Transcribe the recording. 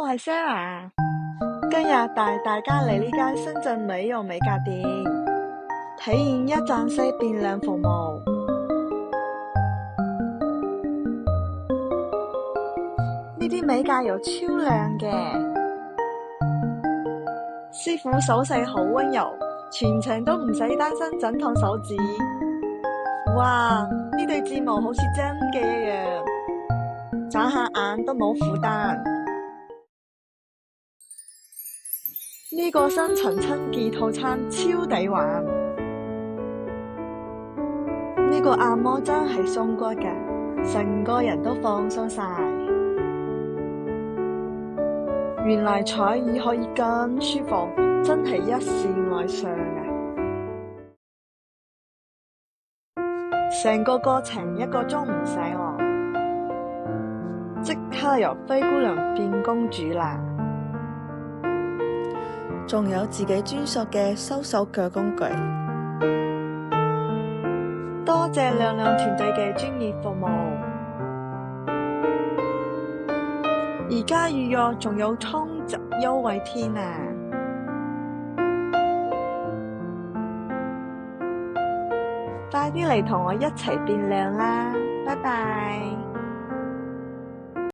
係 Sarah。今日帶大家嚟呢間深圳美容美甲店，體驗一站式變靚服務。呢啲美甲油超靚嘅，師傅手勢好溫柔，全程都唔使擔心整痛手指。哇！呢對睫毛好似真嘅一樣，眨下眼都冇負擔。呢個深層清潔套餐超抵玩，呢個按摩真係鬆骨㗎，成個人都放鬆晒。原來坐椅可以咁舒服，真係一試愛上啊！成個過程1個鐘唔使喎，即刻由灰姑娘變公主啦！仲有自己專屬嘅收手腳工具，多謝亮亮團隊嘅專業服務。而家預約仲有充值優惠添啊！快啲嚟同我一齊變靚啦！拜拜。